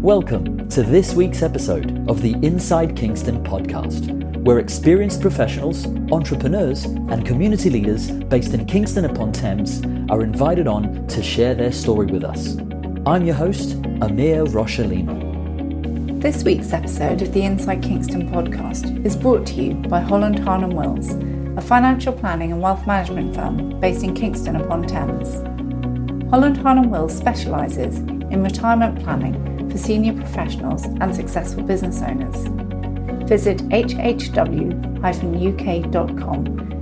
Welcome to this week's episode of the Inside Kingston Podcast, where experienced professionals, entrepreneurs, and community leaders based in Kingston upon Thames are invited on to share their story with us. I'm your host, Amyr Rocha-Lima. This week's episode of the Inside Kingston Podcast is brought to you by Holland Hahn Wills, a financial planning and wealth management firm based in Kingston upon Thames. Holland Hahn Wills specialises in retirement planning for senior professionals and successful business owners. Visit hhw-uk.com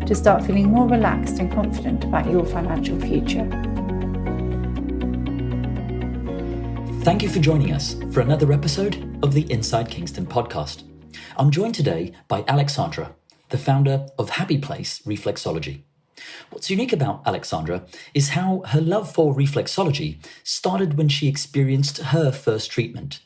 to start feeling more relaxed and confident about your financial future. Thank you for joining us for another episode of the Inside Kingston Podcast. I'm joined today by Alexandra, the founder of Happy Place Reflexology. What's unique about Alexandra is how her love for reflexology started when she experienced her first treatment,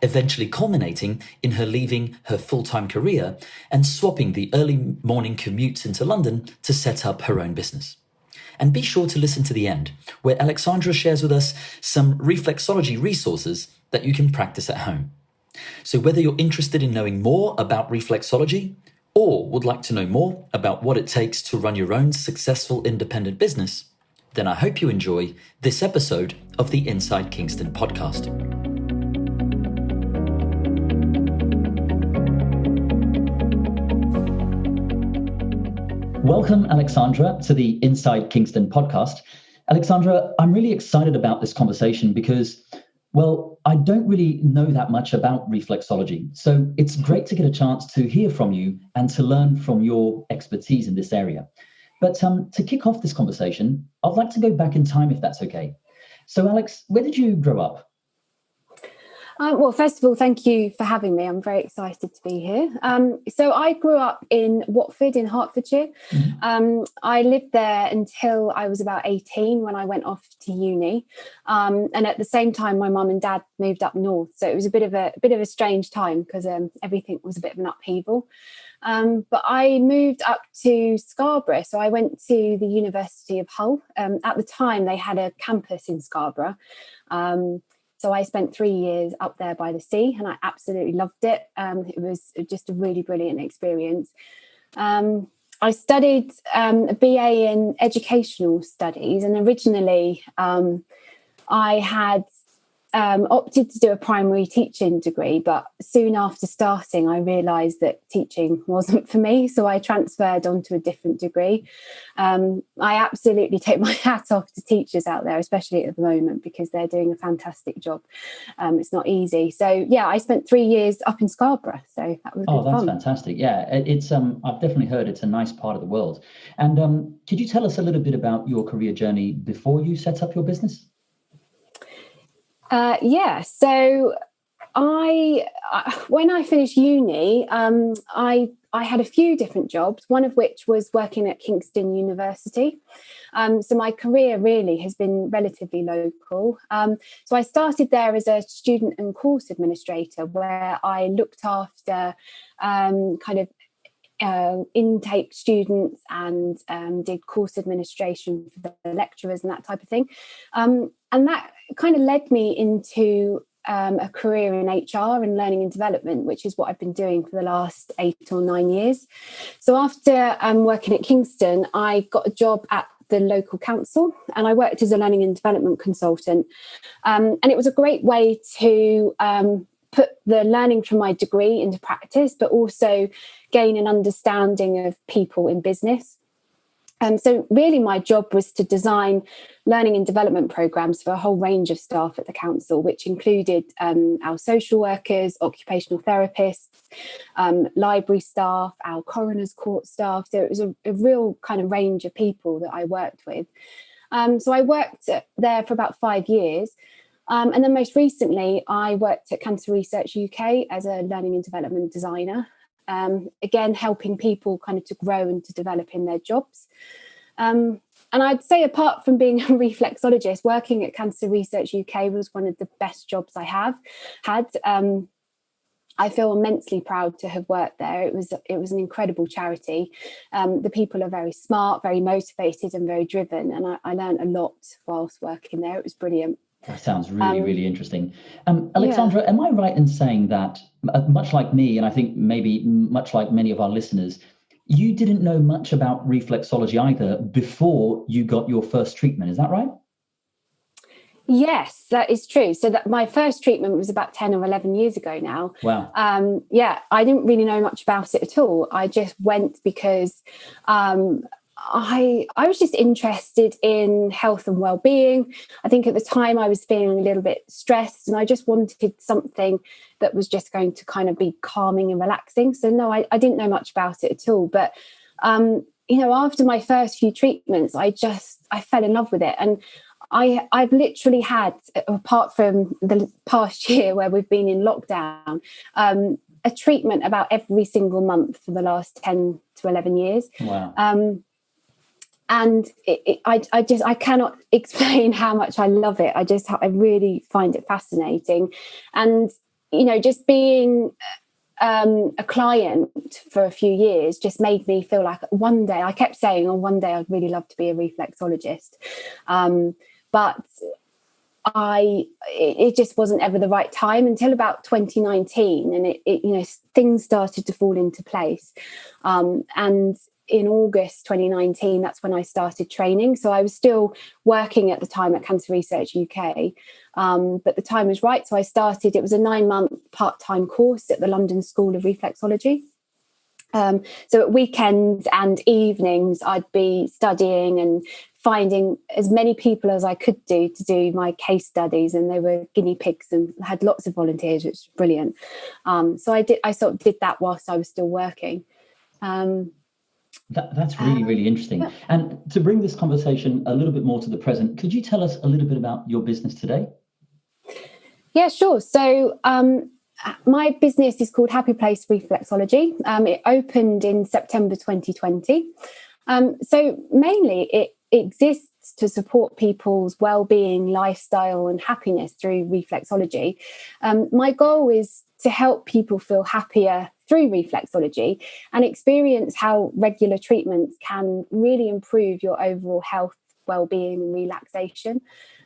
eventually culminating in her leaving her full-time career and swapping the early morning commutes into London to set up her own business. And be sure to listen to the end, where Alexandra shares with us some reflexology resources that you can practice at home. So whether you're interested in knowing more about reflexology, or would like to know more about what it takes to run your own successful independent business, then I hope you enjoy this episode of the Inside Kingston Podcast. Welcome, Alexandra, to the Inside Kingston Podcast. Alexandra, I'm really excited about this conversation because, well, I don't really know that much about reflexology. So it's great to get a chance to hear from you and to learn from your expertise in this area. But to kick off this conversation, I'd like to go back in time if that's okay. So Alex, where did you grow up? Well, first of all, thank you for having me. I'm very excited to be here. So I grew up in Watford in Hertfordshire. I lived there until I was about 18 when I went off to uni. And at the same time, my mum and dad moved up north. So it was a bit of a strange time because everything was a bit of an upheaval. But I moved up to Scarborough. So I went to the University of Hull. At the time, they had a campus in Scarborough. So I spent 3 years up there by the sea and I absolutely loved it. It was just a really brilliant experience. I studied a BA in educational studies, and originally I had opted to do a primary teaching degree, but soon after starting I realised that teaching wasn't for me, so I transferred onto a different degree. I absolutely take my hat off to teachers out there, especially at the moment, because they're doing a fantastic job. It's not easy. So yeah, I spent 3 years up in Scarborough, so that was good fun. Fantastic. Yeah, it's I've definitely heard it's a nice part of the world. And could you tell us a little bit about your career journey before you set up your business? So when I finished uni, I had a few different jobs, one of which was working at Kingston University. So my career really has been relatively local. So I started there as a student and course administrator, where I looked after intake students and did course administration for the lecturers and that type of thing. And that kind of led me into a career in HR and learning and development, which is what I've been doing for the last 8 or 9 years. So after working at Kingston, I got a job at the local council and I worked as a learning and development consultant. And it was a great way to put the learning from my degree into practice, but also gain an understanding of people in business. So really my job was to design learning and development programmes for a whole range of staff at the council, which included our social workers, occupational therapists, library staff, our coroner's court staff. So it was a real kind of range of people that I worked with. So I worked there for about 5 years. And then most recently, I worked at Cancer Research UK as a learning and development designer. Again, helping people kind of to grow and to develop in their jobs. And I'd say apart from being a reflexologist, working at Cancer Research UK was one of the best jobs I have had. I feel immensely proud to have worked there. It was an incredible charity. The people are very smart, very motivated and very driven. And I learned a lot whilst working there. It was brilliant. That sounds really, really interesting. Alexandra, am I right in saying that, much like me, and I think maybe much like many of our listeners, you didn't know much about reflexology either before you got your first treatment? Is that right? Yes, that is true. So that my first treatment was about 10 or 11 years ago now. Wow. I didn't really know much about it at all. I just went because I was just interested in health and well-being. I think at the time I was feeling a little bit stressed, and I just wanted something that was just going to kind of be calming and relaxing. So no, I didn't know much about it at all. But after my first few treatments, I fell in love with it. And I've literally had, apart from the past year where we've been in lockdown, a treatment about every single month for the last 10 to 11 years. Wow. And I cannot explain how much I love it. I really find it fascinating. And, just being a client for a few years just made me feel like one day, I kept saying, one day I'd really love to be a reflexologist. But it just wasn't ever the right time until about 2019, and things started to fall into place. And in August 2019, that's when I started training. So I was still working at the time at Cancer Research UK, but the time was right. So I started, it was a 9-month part-time course at the London School of Reflexology. So at weekends and evenings, I'd be studying and finding as many people as I could to do my case studies, and they were guinea pigs and had lots of volunteers, which was brilliant. So I sort of did that whilst I was still working. That's really, really interesting. Yeah. And to bring this conversation a little bit more to the present, could you tell us a little bit about your business today? Yeah, sure. So my business is called Happy Place Reflexology. It opened in September 2020. So mainly it exists to support people's well-being, lifestyle and happiness through reflexology. My goal is to help people feel happier through reflexology and experience how regular treatments can really improve your overall health, well-being and relaxation.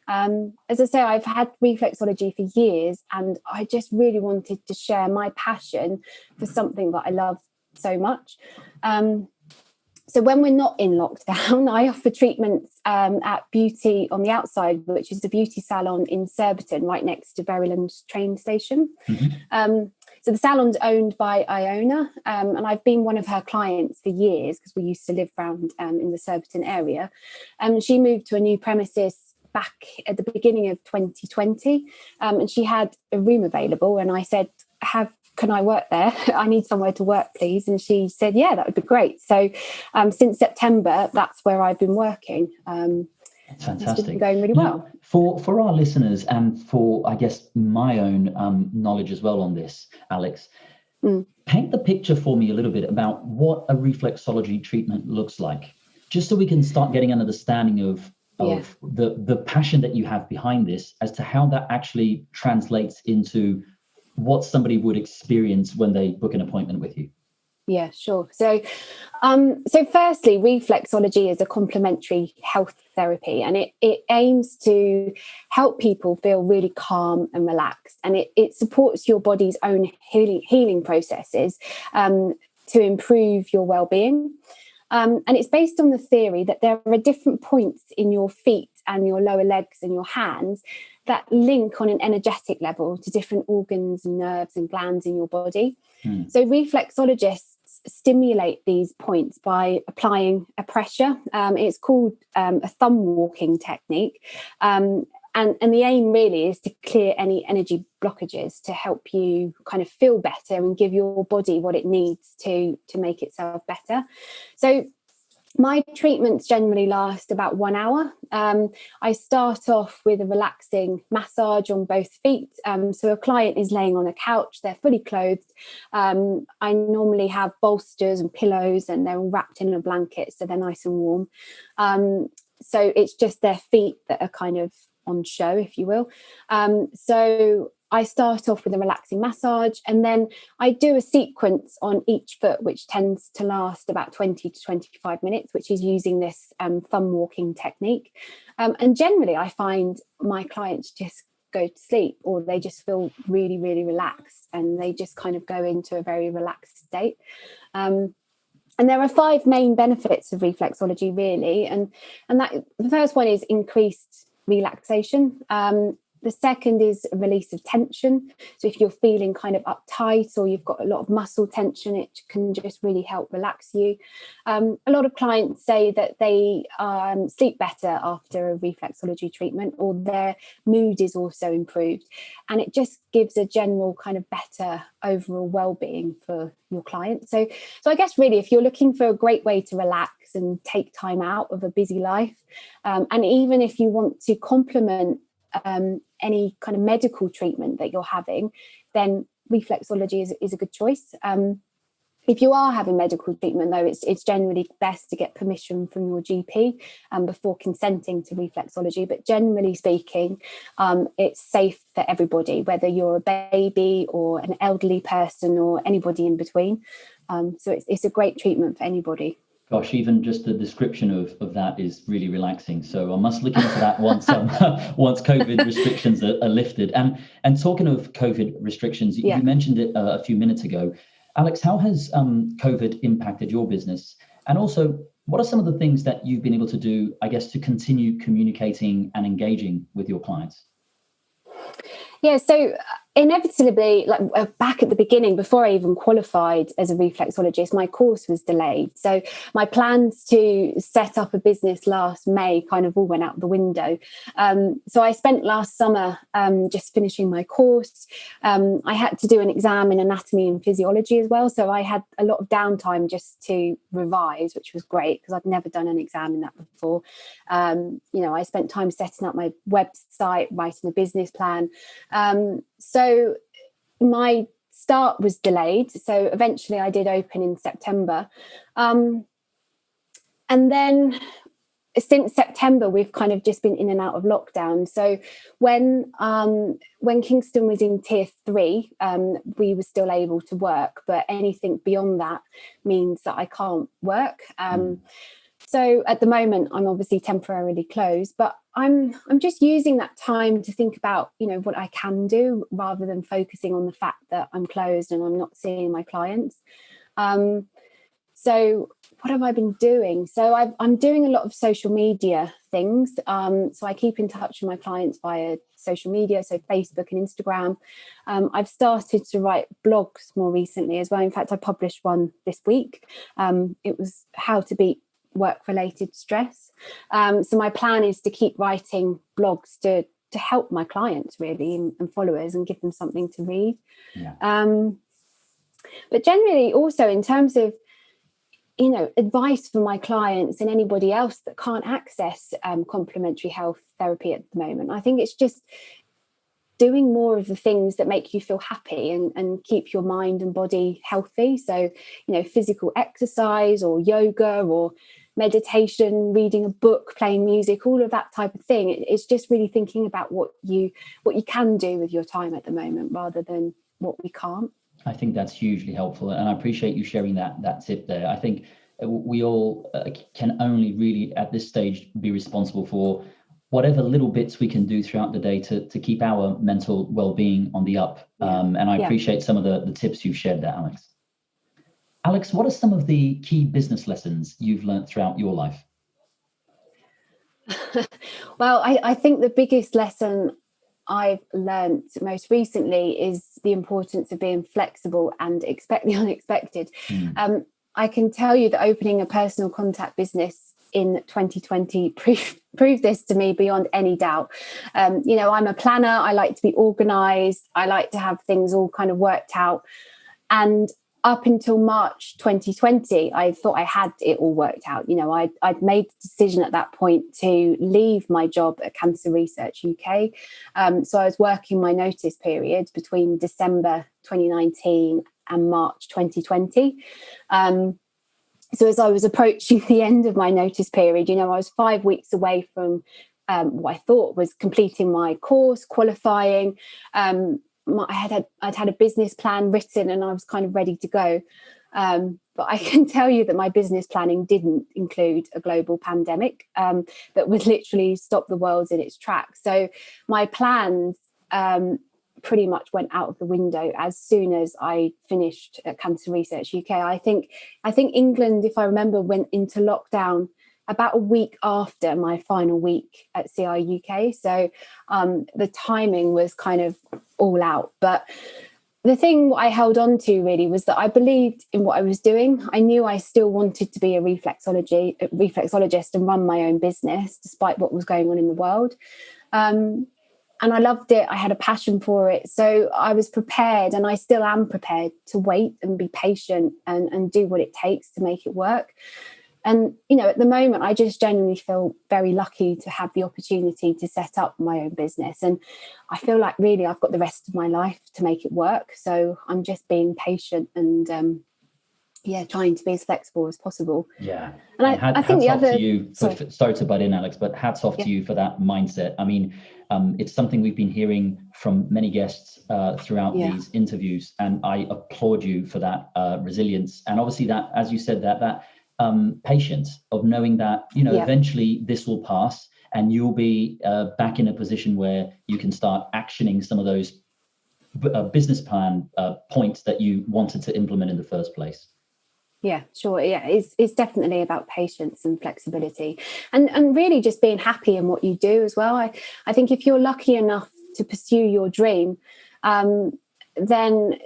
As I say, I've had reflexology for years, and I just really wanted to share my passion for something that I love so much. So when we're not in lockdown, I offer treatments at Beauty on the Outside, which is a beauty salon in Surbiton, right next to Veruland train station. Mm-hmm. So the salon's owned by Iona, and I've been one of her clients for years because we used to live around in the Surbiton area. She moved to a new premises back at the beginning of 2020, and she had a room available, and I said, can I work there? I need somewhere to work, please. And she said, yeah, that would be great. So since September, that's where I've been working. That's fantastic. It's been going really well. For our listeners and for, I guess, my own knowledge as well on this, Alex, paint the picture for me a little bit about what a reflexology treatment looks like, just so we can start getting an understanding of the passion that you have behind this as to how that actually translates into what somebody would experience when they book an appointment with you. Yeah, sure. So firstly, reflexology is a complementary health therapy, and it aims to help people feel really calm and relaxed, and it supports your body's own healing processes to improve your well-being. And it's based on the theory that there are different points in your feet and your lower legs and your hands that link on an energetic level to different organs and nerves and glands in your body. So reflexologists stimulate these points by applying a pressure. It's called a thumb walking technique. And the aim really is to clear any energy blockages to help you kind of feel better and give your body what it needs to make itself better. So my treatments generally last about 1 hour. I start off with a relaxing massage on both feet. So a client is laying on a couch, they're fully clothed. I normally have bolsters and pillows, and they're all wrapped in a blanket, so they're nice and warm. So it's just their feet that are kind of on show, if you will. So I start off with a relaxing massage, and then I do a sequence on each foot, which tends to last about 20 to 25 minutes, which is using this thumb walking technique. And generally, I find my clients just go to sleep, or they just feel really, really relaxed, and they just kind of go into a very relaxed state. And there are 5 main benefits of reflexology, really. And that the first one is increased relaxation. The second is a release of tension. So if you're feeling kind of uptight, or you've got a lot of muscle tension, it can just really help relax you. A lot of clients say that they sleep better after a reflexology treatment, or their mood is also improved. And it just gives a general kind of better overall well-being for your client. So I guess really, if you're looking for a great way to relax and take time out of a busy life, and even if you want to complement any kind of medical treatment that you're having, then reflexology is a good choice. If you are having medical treatment, though, it's generally best to get permission from your GP before consenting to reflexology. But generally speaking, it's safe for everybody, whether you're a baby or an elderly person or anybody in between. So it's a great treatment for anybody. Gosh, even just the description of that is really relaxing. So I must look into that once once COVID restrictions are lifted. And talking of COVID restrictions, you mentioned it a few minutes ago. Alex, how has COVID impacted your business? And also, what are some of the things that you've been able to do, I guess, to continue communicating and engaging with your clients? Yeah, so inevitably, back at the beginning, before I even qualified as a reflexologist, my course was delayed. So my plans to set up a business last May kind of all went out the window. So I spent last summer just finishing my course. I had to do an exam in anatomy and physiology as well. So I had a lot of downtime just to revise, which was great because I'd never done an exam in that before. I spent time setting up my website, writing a business plan. So my start was delayed. So eventually I did open in September. And then since September, we've kind of just been in and out of lockdown. So when Kingston was in tier 3, we were still able to work, but anything beyond that means that I can't work. So at the moment, I'm obviously temporarily closed, but I'm just using that time to think about, what I can do rather than focusing on the fact that I'm closed and I'm not seeing my clients. So what have I been doing? So I'm doing a lot of social media things. So I keep in touch with my clients via social media, so Facebook and Instagram. I've started to write blogs more recently as well. In fact, I published one this week. It was how to beat work-related stress. So my plan is to keep writing blogs to help my clients really and followers and give them something to read. But generally also in terms of advice for my clients and anybody else that can't access complementary health therapy at the moment, I think it's just doing more of the things that make you feel happy and keep your mind and body healthy. So, physical exercise or yoga or meditation, reading a book, playing music, all of that type of thing. It's just really thinking about what you can do with your time at the moment rather than what we can't. I think that's hugely helpful. And I appreciate you sharing that tip there. I think we all can only really at this stage be responsible for whatever little bits we can do throughout the day to keep our mental well-being on the up. And I appreciate some of the tips you've shared there, Alex. Alex, what are some of the key business lessons you've learned throughout your life? Well, I think the biggest lesson I've learned most recently is the importance of being flexible and expect the unexpected. I can tell you that opening a personal contact business in 2020 proved this to me beyond any doubt. I'm a planner. I like to be organized. I like to have things all kind of worked out. And up until March 2020, I thought I had it all worked out. I'd made the decision at that point to leave my job at Cancer Research UK. So I was working my notice period between December 2019 and March 2020. So as I was approaching the end of my notice period, I was 5 weeks away from what I thought was completing my course, qualifying. I'd had a business plan written and I was kind of ready to go. But I can tell you that my business planning didn't include a global pandemic that would literally stop the world in its tracks. So my plans pretty much went out of the window as soon as I finished at Cancer Research UK. I think England, if I remember, went into lockdown about a week after my final week at CI UK. So the timing was kind of all out. But the thing I held on to really was that I believed in what I was doing. I knew I still wanted to be a reflexologist and run my own business despite what was going on in the world. And I loved it. I had a passion for it. So I was prepared, and I still am prepared, to wait and be patient and do what it takes to make it work. And, at the moment, I just genuinely feel very lucky to have the opportunity to set up my own business. And I feel like really I've got the rest of my life to make it work. So I'm just being patient and, trying to be as flexible as possible. Yeah. And I think the other... to you, sorry to butt in, Alex, but hats off to you for that mindset. I mean, it's something we've been hearing from many guests throughout these interviews. And I applaud you for that resilience. And obviously that, as you said, that patience of knowing that, eventually this will pass and you'll be back in a position where you can start actioning some of those business plan points that you wanted to implement in the first place. Yeah, sure. Yeah, it's definitely about patience and flexibility and really just being happy in what you do as well. I think if you're lucky enough to pursue your dream, then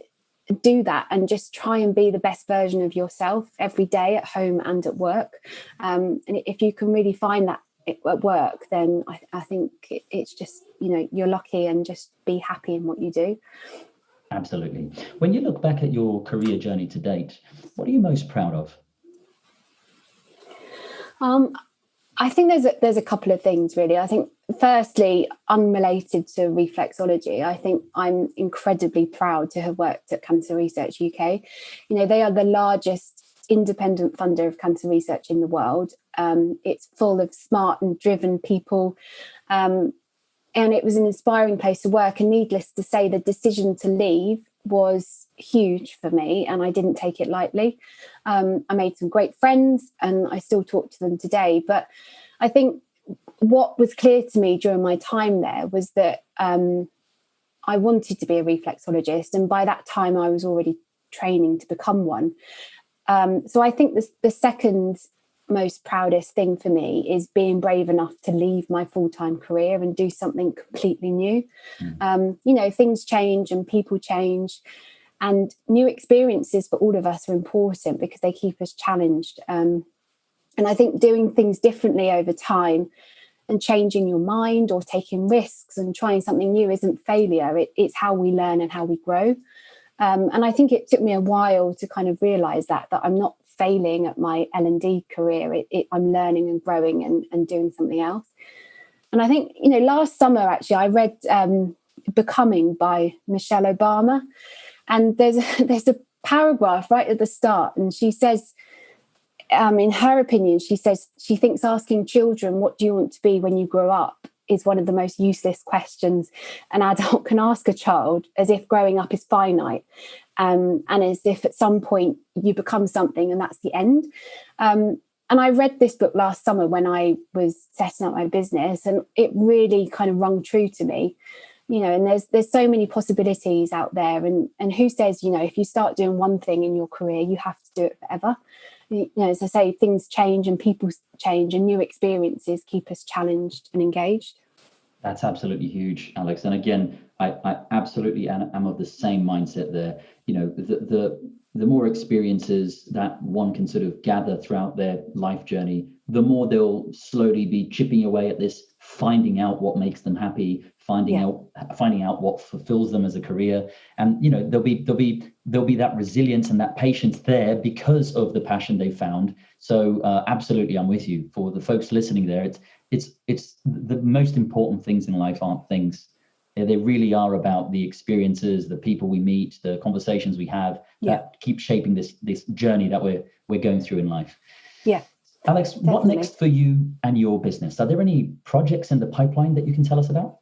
do that and just try and be the best version of yourself every day at home and at work. And if you can really find that at work, then I think it's just, you're lucky, and just be happy in what you do. Absolutely. When you look back at your career journey to date, what are you most proud of? I think there's a couple of things, really. I think, firstly, unrelated to reflexology, I think I'm incredibly proud to have worked at Cancer Research UK. They are the largest independent funder of cancer research in the world. It's full of smart and driven people. And it was an inspiring place to work. And needless to say, the decision to leave was huge for me, and I didn't take it lightly. I made some great friends and I still talk to them today. But I think what was clear to me during my time there was that I wanted to be a reflexologist, and by that time I was already training to become one. So I think the second most proudest thing for me is being brave enough to leave my full-time career and do something completely new. Things change and people change, and new experiences for all of us are important because they keep us challenged. And I think doing things differently over time and changing your mind or taking risks and trying something new isn't failure. It's how we learn and how we grow. And I think it took me a while to kind of realize that I'm not failing at my L&D career. I'm learning and growing and doing something else. And I think, last summer, actually, I read Becoming by Michelle Obama. And there's a paragraph right at the start. And she says, in her opinion, she says she thinks asking children, what do you want to be when you grow up, is one of the most useless questions an adult can ask a child, as if growing up is finite. And as if at some point you become something and that's the end. And I read this book last summer when I was setting up my business, and it really kind of rung true to me. And there's so many possibilities out there. And who says, if you start doing one thing in your career, you have to do it forever. As I say, things change and people change, and new experiences keep us challenged and engaged. That's absolutely huge, Alex. And again, I absolutely am of the same mindset there. The more experiences that one can sort of gather throughout their life journey, the more they'll slowly be chipping away at this, finding out what makes them happy, finding out what fulfills them as a career. And there'll be that resilience and that patience there because of the passion they found. So absolutely, I'm with you. For the folks listening there, it's the most important things in life aren't things. They really are about the experiences, the people we meet, the conversations we have that keep shaping this journey that we're going through in life. Yeah. Alex, definitely. What next for you and your business? Are there any projects in the pipeline that you can tell us about?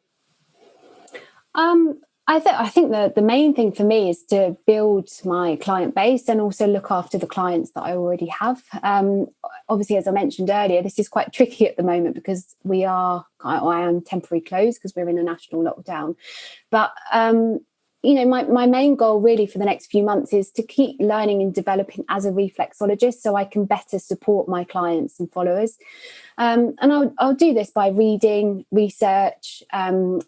I think the main thing for me is to build my client base and also look after the clients that I already have. Obviously, as I mentioned earlier, this is quite tricky at the moment because I am temporarily closed because we're in a national lockdown. But my main goal really for the next few months is to keep learning and developing as a reflexologist so I can better support my clients and followers. And I'll do this by reading, research. I'm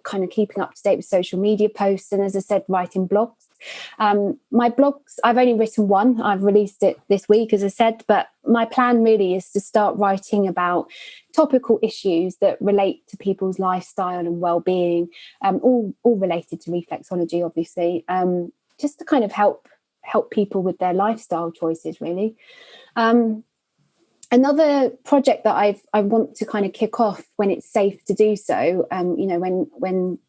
kind of keeping up to date with social media posts. And as I said, writing blogs. My blogs, I've only written one. I've released it this week, as I said, but my plan really is to start writing about topical issues that relate to people's lifestyle and well-being, all related to reflexology, obviously, just to kind of help people with their lifestyle choices, really. Another project that I want to kind of kick off when it's safe to do so, when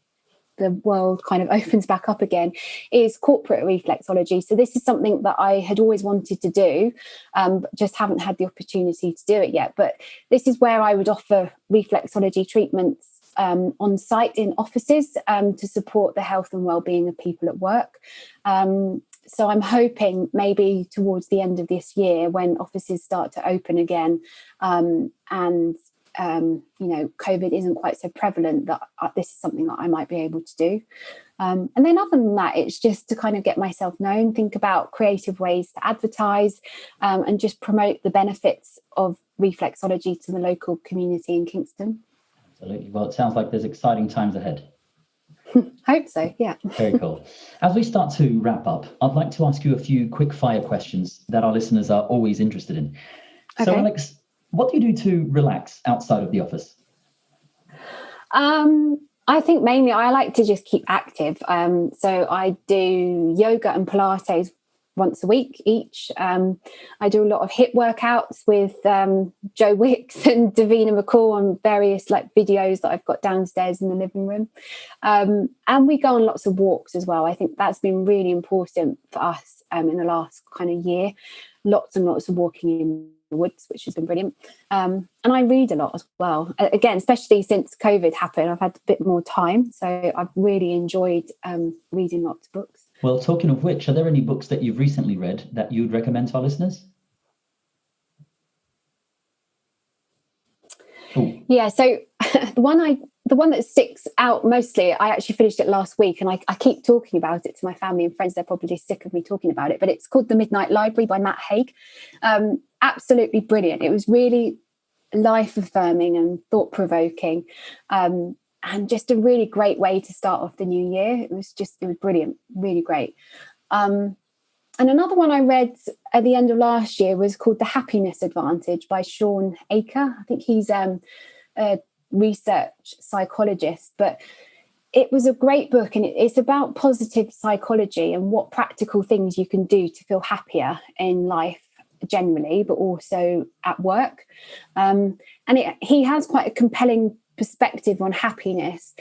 the world kind of opens back up again, is corporate reflexology. So this is something that I had always wanted to do, but just haven't had the opportunity to do it yet. But this is where I would offer reflexology treatments on site in offices to support the health and well-being of people at work. So I'm hoping maybe towards the end of this year, when offices start to open again, and COVID isn't quite so prevalent, that this is something that I might be able to do. And then other than that, it's just to kind of get myself known, think about creative ways to advertise, and just promote the benefits of reflexology to the local community in Kingston. Absolutely. Well, it sounds like there's exciting times ahead. Hope so, yeah. Very cool. As we start to wrap up, I'd like to ask you a few quick fire questions that our listeners are always interested in. So, Okay. Alex, what do you do to relax outside of the office? I think mainly I like to just keep active. So I do yoga and Pilates once a week each. I do a lot of HIIT workouts with Joe Wicks and Davina McCall on various videos that I've got downstairs in the living room. And we go on lots of walks as well. I think that's been really important for us in the last kind of year. Lots and lots of walking in the woods, which has been brilliant. And I read a lot as well. Again, especially since COVID happened, I've had a bit more time. So I've really enjoyed reading lots of books. Well, talking of which, are there any books that you've recently read that you'd recommend to our listeners? Ooh. Yeah, so the one that sticks out mostly, I actually finished it last week, and I keep talking about it to my family and friends. They're probably sick of me talking about it, but it's called The Midnight Library by Matt Haig. Absolutely brilliant. It was really life-affirming and thought-provoking. And just a really great way to start off the new year. It was brilliant, really great. And another one I read at the end of last year was called The Happiness Advantage by Sean Aker. I think he's a research psychologist, but it was a great book, and it's about positive psychology and what practical things you can do to feel happier in life generally, but also at work. He has quite a compelling perspective on happiness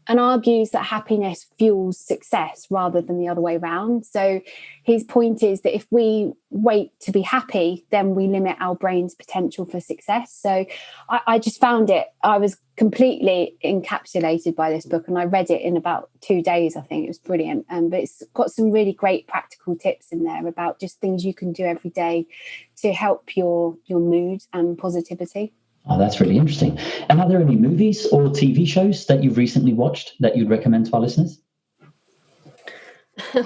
and argues that happiness fuels success rather than the other way around. So his point is that if we wait to be happy, then we limit our brain's potential for success. So I just found I was completely encapsulated by this book, and I read it in about 2 days. I think it was brilliant. But it's got some really great practical tips in there about just things you can do every day to help your mood and positivity. Oh, that's really interesting. And are there any movies or TV shows that you've recently watched that you'd recommend to our listeners?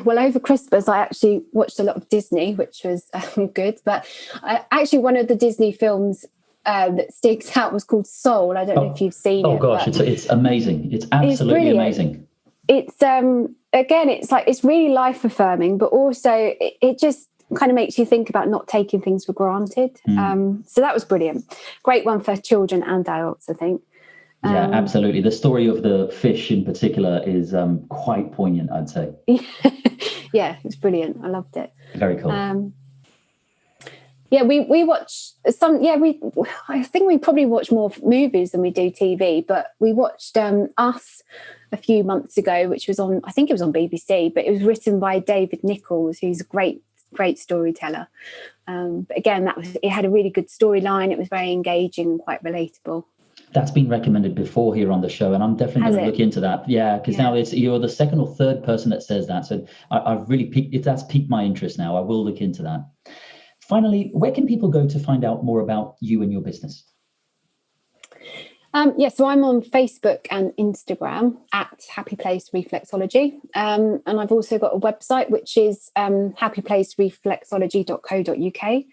Well, over Christmas, I actually watched a lot of Disney, which was good. But actually, one of the Disney films that sticks out was called Soul. I don't know if you've seen it. Oh, gosh, it's amazing. It's absolutely amazing. It's, again, it's really life-affirming, but also it just kind of makes you think about not taking things for granted. So that was brilliant. Great one for children and adults, I think. Yeah, absolutely. The story of the fish in particular is quite poignant, I'd say. Yeah, it's brilliant. I loved it. Very cool. We watch some. Yeah, I think we probably watch more movies than we do TV. But we watched Us a few months ago, which was on. I think it was on BBC, but it was written by David Nichols, who's a great storyteller. But again, it had a really good storyline. It was very engaging and quite relatable. That's been recommended before here on the show, and I'm definitely going to look into that. Yeah, because now you're the second or third person that says that. So I've really that's piqued my interest now. I will look into that. Finally, where can people go to find out more about you and your business? So I'm on Facebook and Instagram at Happy Place Reflexology. And I've also got a website, which is happyplacereflexology.co.uk.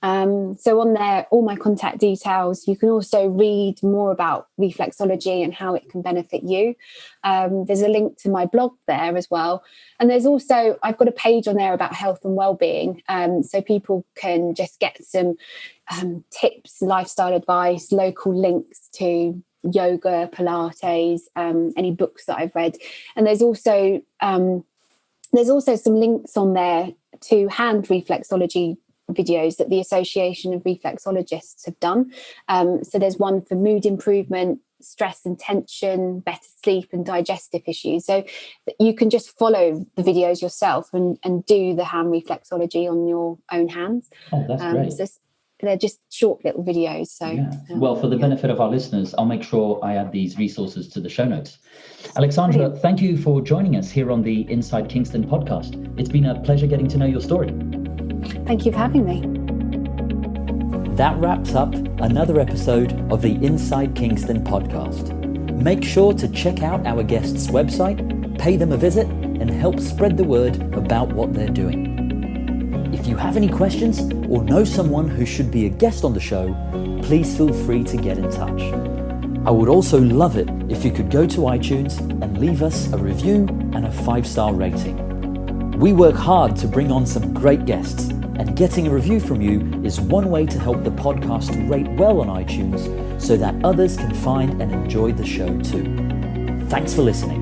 So on there, all my contact details. You can also read more about reflexology and how it can benefit you. There's a link to my blog there as well. And there's also, I've got a page on there about health and well-being. So people can just get some tips, lifestyle advice, local links to yoga, Pilates, any books that I've read. And there's also some links on there to hand reflexology videos that the Association of Reflexologists have done. So there's one for mood improvement, stress and tension, better sleep and digestive issues. So you can just follow the videos yourself and do the hand reflexology on your own hands. Oh, that's great. So they're just short little videos. So well, for the benefit of our listeners, I'll make sure I add these resources to the show notes. Alexandra, thank you for joining us here on the Inside Kingston podcast. It's been a pleasure getting to know your story. Thank you for having me. That wraps up another episode of the Inside Kingston podcast. Make sure to check out our guests' website, pay them a visit, and help spread the word about what they're doing. If you have any questions or know someone who should be a guest on the show, please feel free to get in touch. I would also love it if you could go to iTunes and leave us a review and a 5-star rating. We work hard to bring on some great guests, and getting a review from you is one way to help the podcast rate well on iTunes so that others can find and enjoy the show too. Thanks for listening.